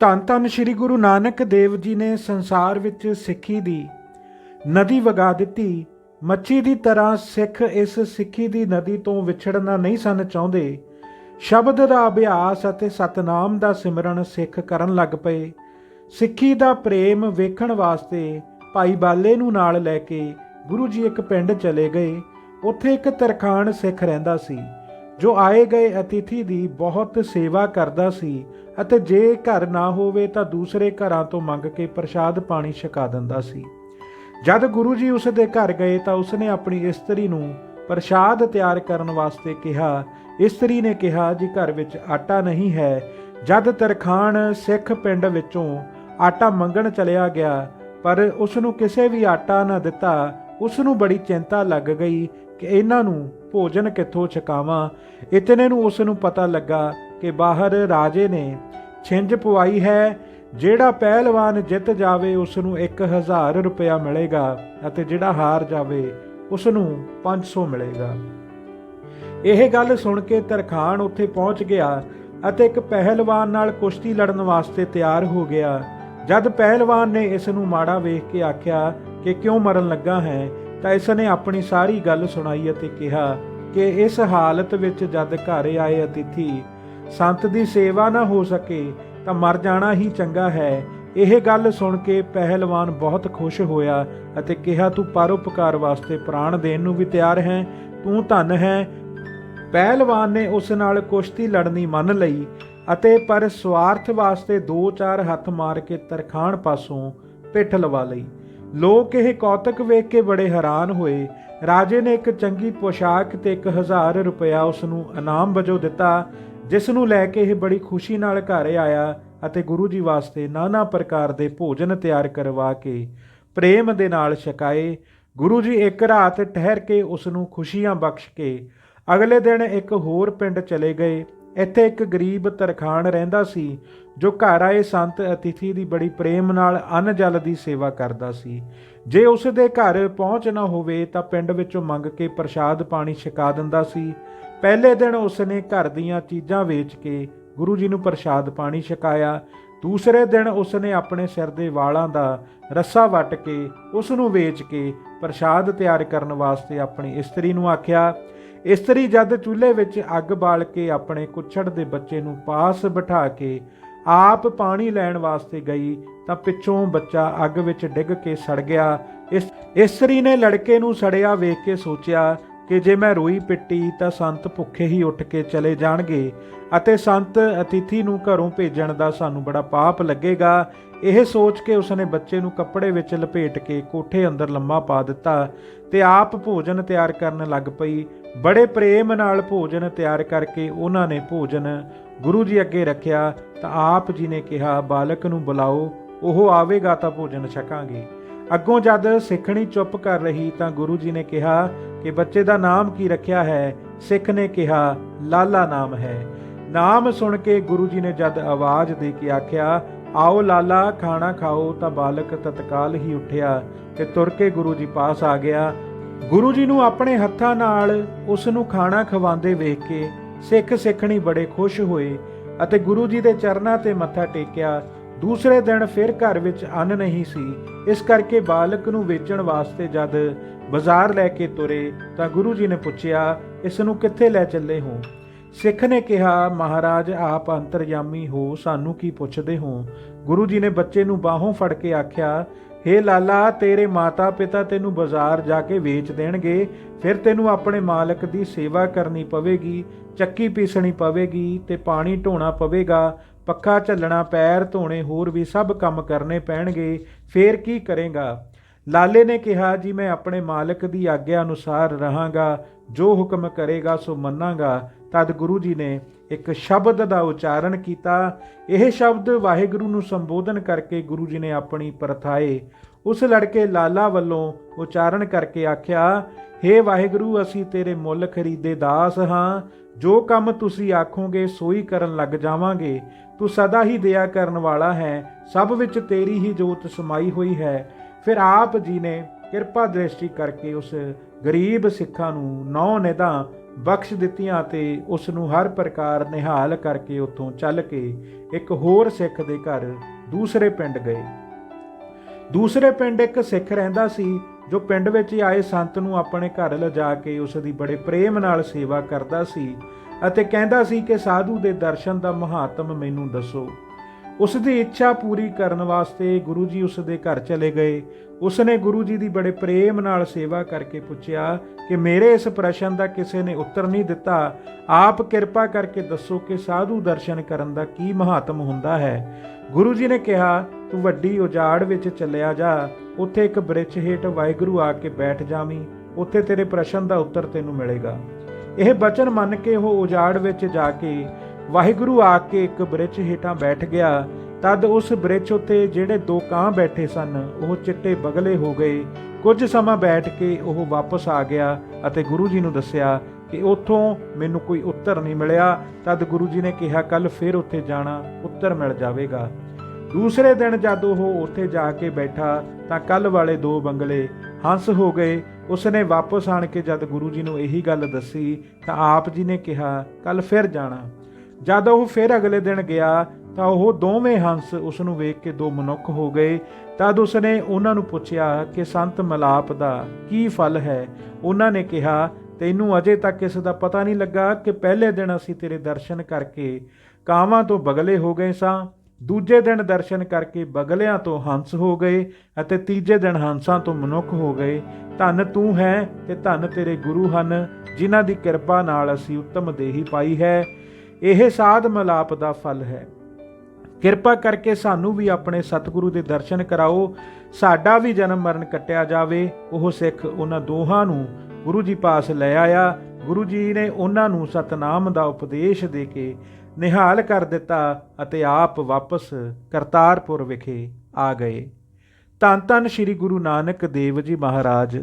ਧੰਨ ਧੰਨ ਸ਼੍ਰੀ ਗੁਰੂ ਨਾਨਕ ਦੇਵ ਜੀ ਨੇ ਸੰਸਾਰ ਵਿੱਚ ਸਿੱਖੀ ਦੀ ਨਦੀ ਵਗਾ ਦਿੱਤੀ। ਮੱਛੀ ਦੀ ਤਰ੍ਹਾਂ ਸਿੱਖ ਇਸ ਸਿੱਖੀ ਦੀ ਨਦੀ ਤੋਂ ਵਿਛੜਨਾ ਨਹੀਂ ਸਨ ਚਾਹੁੰਦੇ। ਸ਼ਬਦ ਦਾ ਅਭਿਆਸ ਅਤੇ ਸਤਨਾਮ ਦਾ ਸਿਮਰਨ ਸਿੱਖ ਕਰਨ ਲੱਗ ਪਏ। ਸਿੱਖੀ ਦਾ ਪ੍ਰੇਮ ਵੇਖਣ ਵਾਸਤੇ ਭਾਈ ਬਾਲੇ ਨੂੰ ਨਾਲ ਲੈ ਕੇ ਗੁਰੂ ਜੀ ਇੱਕ ਪਿੰਡ ਚਲੇ ਗਏ। ਉੱਥੇ ਇੱਕ ਤਰਖਾਣ ਸਿੱਖ ਰਹਿੰਦਾ ਸੀ ਜੋ ਆਏ ਗਏ ਅਤਿਥੀ ਦੀ ਬਹੁਤ ਸੇਵਾ ਕਰਦਾ ਸੀ ਅਤੇ ਜੇ ਘਰ ਨਾ ਹੋਵੇ ਤਾਂ ਦੂਸਰੇ ਘਰਾਂ ਤੋਂ ਮੰਗ ਕੇ ਪ੍ਰਸ਼ਾਦ ਪਾਣੀ ਛਕਾ ਦਿੰਦਾ ਸੀ। ਜਦ ਗੁਰੂ ਜੀ ਉਸ ਦੇ ਘਰ ਗਏ ਤਾਂ ਉਸਨੇ ਆਪਣੀ ਇਸਤਰੀ ਨੂੰ ਪ੍ਰਸ਼ਾਦ ਤਿਆਰ ਕਰਨ ਵਾਸਤੇ ਕਿਹਾ। ਇਸਤਰੀ ਨੇ ਕਿਹਾ ਜੀ ਘਰ ਵਿੱਚ ਆਟਾ ਨਹੀਂ ਹੈ। ਜਦ ਤਰਖਾਣ ਸਿੱਖ ਪਿੰਡ ਵਿੱਚੋਂ ਆਟਾ ਮੰਗਣ ਚਲਿਆ ਗਿਆ ਪਰ ਉਸ ਨੂੰ ਕਿਸੇ ਵੀ ਆਟਾ ਨਾ ਦਿੱਤਾ। ਉਸ ਨੂੰ ਬੜੀ ਚਿੰਤਾ ਲੱਗ ਗਈ ਕਿ ਇਹਨਾਂ ਨੂੰ ਭੋਜਨ ਕਿੱਥੋਂ ਛਕਾਵਾਂ। ਇਤਨੇ ਨੂੰ ਉਸ ਨੂੰ ਪਤਾ ਲੱਗਾ ਕਿ ਬਾਹਰ ਰਾਜੇ ਨੇ ਛਿੰਝ ਪਵਾਈ ਹੈ। ਜਿਹੜਾ ਪਹਿਲਵਾਨ ਜਿੱਤ ਜਾਵੇ ਉਸ ਨੂੰ 1000 ਰੁਪਇਆ ਮਿਲੇਗਾ ਅਤੇ ਜਿਹੜਾ ਹਾਰ ਜਾਵੇ ਉਸ ਨੂੰ 500 ਮਿਲੇਗਾ। ਇਹ ਗੱਲ ਸੁਣ ਕੇ ਤਰਖਾਣ ਉੱਥੇ ਪਹੁੰਚ ਗਿਆ ਅਤੇ ਇੱਕ ਪਹਿਲਵਾਨ ਨਾਲ ਕੁਸ਼ਤੀ ਲੜਨ ਵਾਸਤੇ ਤਿਆਰ ਹੋ ਗਿਆ। ਜਦ ਪਹਿਲਵਾਨ ਨੇ ਇਸ ਨੂੰ ਮਾੜਾ ਵੇਖ ਕੇ ਆਖਿਆ ਕਿ ਕਿਉਂ ਮਰਨ ਲੱਗਾ ਹੈ ਤਾਂ ਇਸ ਨੇ ਆਪਣੀ ਸਾਰੀ ਗੱਲ ਸੁਣਾਈ ਅਤੇ ਕਿਹਾ ਕਿ ਇਸ ਹਾਲਤ ਵਿੱਚ ਜਦ ਘਰ ਆਏ ਅਤਿਥੀ ਸੰਤ ਦੀ ਸੇਵਾ ਨਾ ਹੋ ਸਕੇ ਤਾਂ ਮਰ ਜਾਣਾ ਹੀ ਚੰਗਾ ਹੈ। ਇਹ ਗੱਲ ਸੁਣ ਕੇ ਪਹਿਲਵਾਨ ਬਹੁਤ ਖੁਸ਼ ਹੋਇਆ ਅਤੇ ਕਿਹਾ ਤੂੰ ਪਰਉਪਕਾਰ ਵਾਸਤੇ ਪ੍ਰਾਣ ਦੇਣ ਨੂੰ ਵੀ ਤਿਆਰ ਹੈ, ਤੂੰ ਧੰਨ ਹੈ। ਪਹਿਲਵਾਨ ਨੇ ਉਸ ਨਾਲ ਕੁਸ਼ਤੀ ਲੜਨੀ ਮੰਨ ਲਈ ਅਤੇ ਪਰ ਸਵਾਰਥ ਵਾਸਤੇ 2-4 ਹੱਥ ਮਾਰ ਕੇ ਤਰਖਾਣ ਪਾਸੋਂ ਪਿੱਠ ਲਵਾ ਲਈ। ਲੋਕ ਇਹ ਕੌਤਕ ਵੇਖ ਕੇ ਬੜੇ ਹੈਰਾਨ ਹੋਏ। ਰਾਜੇ ਨੇ ਇੱਕ ਚੰਗੀ ਪੋਸ਼ਾਕ ਤੇ 1000 ਰੁਪਇਆ ਉਸ ਨੂੰ ਇਨਾਮ ਵਜੋਂ ਦਿੱਤਾ, ਜਿਸ ਨੂੰ ਲੈ ਕੇ ਇਹ ਬੜੀ ਖੁਸ਼ੀ ਨਾਲ ਘਰ ਆਇਆ ਅਤੇ ਗੁਰੂ ਜੀ ਵਾਸਤੇ ਨਾਨਾ ਪ੍ਰਕਾਰ ਦੇ ਭੋਜਨ ਤਿਆਰ ਕਰਵਾ ਕੇ ਪ੍ਰੇਮ ਦੇ ਨਾਲ ਛਕਾਏ। ਗੁਰੂ ਜੀ ਇੱਕ ਰਾਤ ਠਹਿਰ ਕੇ ਉਸ ਨੂੰ ਖੁਸ਼ੀਆਂ ਬਖਸ਼ ਕੇ ਅਗਲੇ ਦਿਨ ਇੱਕ ਹੋਰ ਪਿੰਡ ਚਲੇ ਗਏ। ਇੱਥੇ ਇੱਕ ਗਰੀਬ ਤਰਖਾਣ ਰਹਿੰਦਾ ਸੀ ਜੋ ਘਰ ਆਏ ਸੰਤ ਅਤਿਥੀ ਦੀ ਬੜੀ ਪ੍ਰੇਮ ਨਾਲ ਅੰਨ ਜਲ ਦੀ ਸੇਵਾ ਕਰਦਾ ਸੀ। ਜੇ ਉਸ ਦੇ ਘਰ ਪਹੁੰਚ ਨਾ ਹੋਵੇ ਤਾਂ ਪਿੰਡ ਵਿੱਚੋਂ ਮੰਗ ਕੇ ਪ੍ਰਸ਼ਾਦ ਪਾਣੀ ਛਕਾ ਦਿੰਦਾ ਸੀ। ਪਹਿਲੇ ਦਿਨ ਉਸ ਨੇ ਘਰ ਦੀਆਂ ਚੀਜ਼ਾਂ ਵੇਚ ਕੇ ਗੁਰੂ ਜੀ ਨੂੰ ਪ੍ਰਸ਼ਾਦ ਪਾਣੀ ਛਕਾਇਆ। ਦੂਸਰੇ ਦਿਨ ਉਸ ਨੇ ਆਪਣੇ ਸਿਰ ਦੇ ਵਾਲਾਂ ਦਾ ਰੱਸਾ ਵੱਟ ਕੇ ਉਸ ਨੂੰ ਵੇਚ ਕੇ ਪ੍ਰਸ਼ਾਦ ਤਿਆਰ ਕਰਨ ਵਾਸਤੇ ਆਪਣੀ ਇਸਤਰੀ ਨੂੰ ਆਖਿਆ। ਇਸਤਰੀ ਜਦ ਚੁੱਲ੍ਹੇ ਵਿੱਚ ਅੱਗ ਬਾਲ ਕੇ ਆਪਣੇ ਕੁੱਛੜ ਦੇ ਬੱਚੇ ਨੂੰ ਪਾਸ ਬਿਠਾ ਕੇ ਆਪ ਪਾਣੀ ਲੈਣ ਵਾਸਤੇ ਗਈ ਤਾਂ ਪਿੱਛੋਂ ਬੱਚਾ ਅੱਗ ਵਿੱਚ ਡਿੱਗ ਕੇ ਸੜ ਗਿਆ। ਇਸਤਰੀ ਨੇ ਲੜਕੇ ਨੂੰ ਸੜਿਆ ਵੇਖ ਕੇ ਸੋਚਿਆ ਕਿ ਜੇ ਮੈਂ ਰੋਈ ਪਿੱਟੀ ਤਾਂ ਸੰਤ ਭੁੱਖੇ ਹੀ ਉੱਠ ਕੇ ਚਲੇ ਜਾਣਗੇ ਅਤੇ ਸੰਤ ਅਤਿਥੀ ਨੂੰ ਘਰੋਂ ਭੇਜਣ ਦਾ ਸਾਨੂੰ ਬੜਾ ਪਾਪ ਲੱਗੇਗਾ। ਇਹ ਸੋਚ ਕੇ ਉਸਨੇ ਬੱਚੇ ਨੂੰ ਕੱਪੜੇ ਵਿੱਚ ਲਪੇਟ ਕੇ ਕੋਠੇ ਅੰਦਰ ਲੰਮਾ ਪਾ ਦਿੱਤਾ ਤੇ ਆਪ ਭੋਜਨ ਤਿਆਰ ਕਰਨ ਲੱਗ ਪਈ। ਬੜੇ ਪ੍ਰੇਮ ਨਾਲ ਭੋਜਨ ਤਿਆਰ ਕਰਕੇ ਉਹਨਾਂ ਨੇ ਭੋਜਨ ਗੁਰੂ ਜੀ ਅੱਗੇ ਰੱਖਿਆ ਤਾਂ ਆਪ ਜੀ ਨੇ ਕਿਹਾ ਬਾਲਕ ਨੂੰ ਬੁਲਾਓ, ਉਹ ਆਵੇਗਾ ਤਾਂ ਭੋਜਨ ਛਕਾਂਗੇ। ਅੱਗੋਂ ਜਦ ਸਿੱਖਣੀ ਚੁੱਪ ਕਰ ਰਹੀ ਤਾਂ ਗੁਰੂ ਜੀ ਨੇ ਕਿਹਾ ਕਿ ਬੱਚੇ ਦਾ ਨਾਮ ਕੀ ਰੱਖਿਆ ਹੈ। ਸਿੱਖ ਨੇ ਕਿਹਾ ਲਾਲਾ ਨਾਮ ਹੈ। ਨਾਮ ਸੁਣ ਕੇ ਗੁਰੂ ਜੀ ਨੇ ਜਦ ਆਵਾਜ਼ ਦੇ ਕੇ ਆਖਿਆ ਆਓ ਲਾਲਾ ਖਾਣਾ ਖਾਓ ਤਾਂ ਬਾਲਕ ਤਤਕਾਲ ਹੀ ਉੱਠਿਆ ਤੇ ਤੁਰ ਕੇ ਗੁਰੂ ਜੀ ਪਾਸ ਆ ਗਿਆ। ਗੁਰੂ ਜੀ ਨੂੰ ਆਪਣੇ ਹੱਥਾਂ ਨਾਲ ਉਸ ਨੂੰ ਖਾਣਾ ਖਵਾਉਂਦੇ ਵੇਖ ਕੇ ਸਿੱਖ ਸਿੱਖਣੀ ਬੜੇ ਖੁਸ਼ ਹੋਏ ਅਤੇ ਗੁਰੂ ਜੀ ਦੇ ਚਰਨਾਂ ਤੇ ਮੱਥਾ ਟੇਕਿਆ। ਦੂਸਰੇ ਦਿਨ ਫਿਰ ਘਰ ਵਿੱਚ ਅੰਨ ਨਹੀਂ ਸੀ, ਇਸ ਕਰਕੇ ਬਾਲਕ ਨੂੰ ਵੇਚਣ ਵਾਸਤੇ ਜਦ ਬਾਜ਼ਾਰ ਲੈ ਕੇ ਤੁਰੇ ਤਾਂ ਗੁਰੂ ਜੀ ਨੇ ਪੁੱਛਿਆ ਇਸ ਨੂੰ ਕਿੱਥੇ ਲੈ ਚੱਲੇ ਹੋ। ਸਿੱਖ ਨੇ ਕਿਹਾ ਮਹਾਰਾਜ ਆਪ ਅੰਤਰਯਾਮੀ ਹੋ, ਸਾਨੂੰ ਕੀ ਪੁੱਛਦੇ ਹੋ। ਗੁਰੂ ਜੀ ਨੇ ਬੱਚੇ ਨੂੰ ਬਾਹੋਂ ਫੜ ਕੇ ਆਖਿਆ ਹੇ ਲਾਲਾ ਤੇਰੇ ਮਾਤਾ ਪਿਤਾ ਤੈਨੂੰ ਬਾਜ਼ਾਰ ਜਾ ਕੇ ਵੇਚ ਦੇਣਗੇ, ਫਿਰ ਤੈਨੂੰ ਆਪਣੇ ਮਾਲਕ ਦੀ ਸੇਵਾ ਕਰਨੀ ਪਵੇਗੀ, ਚੱਕੀ ਪੀਸਣੀ ਪਵੇਗੀ ਤੇ ਪਾਣੀ ਢੋਣਾ ਪਵੇਗਾ, ਪੱਖਾ ਝੱਲਣਾ, ਪੈਰ ਧੋਣੇ, ਹੋਰ ਵੀ ਸਭ ਕੰਮ ਕਰਨੇ ਪੈਣਗੇ, ਫੇਰ ਕੀ ਕਰੇਗਾ। ਲਾਲੇ ਨੇ ਕਿਹਾ ਜੀ ਮੈਂ ਆਪਣੇ ਮਾਲਕ ਦੀ ਆਗਿਆ ਅਨੁਸਾਰ ਰਹਾਂਗਾ, ਜੋ ਹੁਕਮ ਕਰੇਗਾ ਸੋ ਮੰਨਾਂਗਾ। ਤਦ ਗੁਰੂ ਜੀ ਨੇ ਇੱਕ ਸ਼ਬਦ ਦਾ ਉਚਾਰਨ ਕੀਤਾ। ਇਹ ਸ਼ਬਦ ਵਾਹਿਗੁਰੂ ਨੂੰ ਸੰਬੋਧਨ ਕਰਕੇ ਗੁਰੂ ਜੀ ਨੇ ਆਪਣੀ ਪਰਥਾਏ ਉਸ ਲੜਕੇ ਲਾਲਾ ਵੱਲੋਂ ਉਚਾਰਨ ਕਰਕੇ ਆਖਿਆ ਹੇ ਵਾਹਿਗੁਰੂ ਅਸੀਂ ਤੇਰੇ ਮੁੱਲ ਖਰੀਦੇ ਦਾਸ ਹਾਂ, ਜੋ ਕੰਮ ਤੁਸੀਂ ਆਖੋਗੇ ਸੋਈ ਕਰਨ ਲੱਗ ਜਾਵਾਂਗੇ। ਤੂੰ ਸਦਾ ਹੀ ਦਇਆ ਕਰਨ ਵਾਲਾ ਹੈ, ਸਭ ਵਿੱਚ ਤੇਰੀ ਹੀ ਜੋਤ ਸਮਾਈ ਹੋਈ ਹੈ। ਫਿਰ ਆਪ ਜੀ ਨੇ ਕਿਰਪਾ ਦ੍ਰਿਸ਼ਟੀ ਕਰਕੇ ਉਸ ਗਰੀਬ ਸਿੱਖਾਂ ਨੂੰ 9 ਨਿਦਾਂ ਬਖਸ਼ ਦਿੱਤੀਆਂ ਤੇ ਉਸ ਨੂੰ ਹਰ ਪ੍ਰਕਾਰ ਨਿਹਾਲ ਕਰਕੇ ਉੱਥੋਂ ਚੱਲ ਕੇ ਇੱਕ ਹੋਰ ਸਿੱਖ ਦੇ ਘਰ ਦੂਸਰੇ ਪਿੰਡ ਗਏ। ਦੂਸਰੇ ਪਿੰਡ ਇੱਕ ਸਿੱਖ ਰਹਿੰਦਾ ਸੀ ਜੋ ਪਿੰਡ ਵਿੱਚ ਆਏ ਸੰਤ ਨੂੰ ਆਪਣੇ ਘਰ ਲਿਜਾ ਕੇ ਉਸ ਦੀ ਬੜੇ ਪ੍ਰੇਮ ਨਾਲ ਸੇਵਾ ਕਰਦਾ ਸੀ ਅਤੇ ਕਹਿੰਦਾ ਸੀ ਕਿ ਸਾਧੂ ਦੇ ਦਰਸ਼ਨ ਦਾ ਮਹਾਤਮ ਮੈਨੂੰ ਦੱਸੋ। ਉਸ ਦੀ ਇੱਛਾ ਪੂਰੀ ਕਰਨ ਵਾਸਤੇ ਗੁਰੂ ਜੀ ਉਸ ਦੇ ਘਰ ਚਲੇ ਗਏ। ਉਸ ਨੇ ਗੁਰੂ ਜੀ ਦੀ ਬੜੇ ਪ੍ਰੇਮ ਨਾਲ ਸੇਵਾ ਕਰਕੇ ਪੁੱਛਿਆ ਕਿ ਮੇਰੇ ਇਸ ਪ੍ਰਸ਼ਨ ਦਾ ਕਿਸੇ ਨੇ ਉੱਤਰ ਨਹੀਂ ਦਿੱਤਾ, ਆਪ ਕਿਰਪਾ ਕਰਕੇ ਦੱਸੋ ਕਿ ਸਾਧੂ ਦਰਸ਼ਨ ਕਰਨ ਦਾ ਕੀ ਮਹਾਤਮ ਹੁੰਦਾ ਹੈ। ਗੁਰੂ ਜੀ ਨੇ ਕਿਹਾ, ਤੂੰ ਵੱਡੀ ਉਜਾੜ ਵਿੱਚ ਚੱਲਿਆ ਜਾ, ਉੱਥੇ ਇੱਕ ਬ੍ਰਿਛ ਹੇਠ ਵਾਹਿਗੁਰੂ ਆ ਕੇ ਬੈਠ ਜਾਵੀਂ, ਉੱਥੇ ਤੇਰੇ ਪ੍ਰਸ਼ਨ ਦਾ ਉੱਤਰ ਤੈਨੂੰ ਮਿਲੇਗਾ। ਇਹ ਬਚਨ ਮੰਨ ਕੇ ਉਹ ਉਜਾੜ ਵਿੱਚ ਜਾ ਕੇ ਵਾਹਿਗੁਰੂ ਆ ਕੇ ਇੱਕ ਬ੍ਰਿਛ ਹੇਠਾਂ ਬੈਠ ਗਿਆ। ਤਦ ਉਸ ਬ੍ਰਿਛ ਉੱਤੇ ਜਿਹੜੇ ਦੋ ਕਾਂ ਬੈਠੇ ਸਨ ਉਹ ਚਿੱਟੇ ਬਗਲੇ ਹੋ ਗਏ। ਕੁਝ ਸਮਾਂ ਬੈਠ ਕੇ ਉਹ ਵਾਪਸ ਆ ਗਿਆ ਅਤੇ ਗੁਰੂ ਜੀ ਨੂੰ ਦੱਸਿਆ ਕਿ ਉੱਥੋਂ ਮੈਨੂੰ ਕੋਈ ਉੱਤਰ ਨਹੀਂ ਮਿਲਿਆ। ਤਦ ਗੁਰੂ ਜੀ ਨੇ ਕਿਹਾ, ਕੱਲ ਫਿਰ ਉੱਥੇ ਜਾਣਾ, ਉੱਤਰ ਮਿਲ ਜਾਵੇਗਾ। ਦੂਸਰੇ ਦਿਨ ਜਦ ਉਹ ਉੱਥੇ ਜਾ ਕੇ ਬੈਠਾ ਤਾਂ ਕੱਲ ਵਾਲੇ ਦੋ ਬੰਗਲੇ ਹੰਸ ਹੋ ਗਏ। ਉਸਨੇ ਵਾਪਸ ਆਣ ਕੇ ਜਦ ਗੁਰੂ ਜੀ ਨੂੰ ਇਹੀ ਗੱਲ ਦੱਸੀ ਤਾਂ ਆਪ ਜੀ ਨੇ ਕਿਹਾ, ਕੱਲ ਫਿਰ ਜਾਣਾ। ਜਦ ਉਹ ਫਿਰ ਅਗਲੇ ਦਿਨ ਗਿਆ ਤਾਂ ਉਹ ਦੋਵੇਂ ਹੰਸ ਉਸ ਨੂੰ ਵੇਖ ਕੇ ਦੋ ਮਨੁੱਖ ਹੋ ਗਏ। ਤਦ ਉਸਨੇ ਉਹਨਾਂ ਨੂੰ ਪੁੱਛਿਆ ਕਿ ਸੰਤ ਮਲਾਪ ਦਾ ਕੀ ਫਲ ਹੈ। ਉਹਨਾਂ ਨੇ ਕਿਹਾ, ਤੈਨੂੰ ਅਜੇ ਤੱਕ ਇਸ ਦਾ ਪਤਾ ਨਹੀਂ ਲੱਗਾ ਕਿ ਪਹਿਲੇ ਦਿਨ ਅਸੀਂ ਤੇਰੇ ਦਰਸ਼ਨ ਕਰਕੇ ਕਾਵਾਂ ਤੋਂ ਬਗਲੇ ਹੋ ਗਏ ਸਾਂ, ਦੂਜੇ ਦਿਨ ਦਰਸ਼ਨ ਕਰਕੇ ਬਗਲਿਆਂ ਤੋਂ ਹੰਸ ਹੋ ਗਏ ਅਤੇ ਤੀਜੇ ਦਿਨ ਹੰਸਾਂ ਤੋਂ ਮਨੁੱਖ ਹੋ ਗਏ। ਧੰਨ ਤੂੰ ਹੈ ਤੇ ਧੰਨ ਤੇਰੇ ਗੁਰੂ ਹਨ, ਜਿਨ੍ਹਾਂ ਦੀ ਕਿਰਪਾ ਨਾਲ ਅਸੀਂ ਉੱਤਮ ਦੇਹੀ ਪਾਈ ਹੈ। ਇਹ ਸਾਧ ਮਲਾਪ ਦਾ ਫਲ ਹੈ। ਕਿਰਪਾ ਕਰਕੇ ਸਾਨੂੰ ਵੀ ਆਪਣੇ ਸਤਿਗੁਰੂ ਦੇ ਦਰਸ਼ਨ ਕਰਾਓ, ਸਾਡਾ ਵੀ ਜਨਮ ਮਰਨ ਕੱਟਿਆ ਜਾਵੇ। ਉਹ ਸਿੱਖ ਉਹਨਾਂ ਦੋਹਾਂ ਨੂੰ ਗੁਰੂ ਜੀ ਪਾਸ ਲੈ ਆਇਆ। ਗੁਰੂ ਜੀ ਨੇ ਉਹਨਾਂ ਨੂੰ ਸਤਨਾਮ ਦਾ ਉਪਦੇਸ਼ ਦੇ ਕੇ ਨਿਹਾਲ ਕਰ ਦਿੱਤਾ ਅਤੇ ਆਪ ਵਾਪਸ ਕਰਤਾਰਪੁਰ ਵਿਖੇ ਆ ਗਏ। ਧੰਨ ਧੰਨ ਸ੍ਰੀ ਗੁਰੂ ਨਾਨਕ ਦੇਵ ਜੀ ਮਹਾਰਾਜ।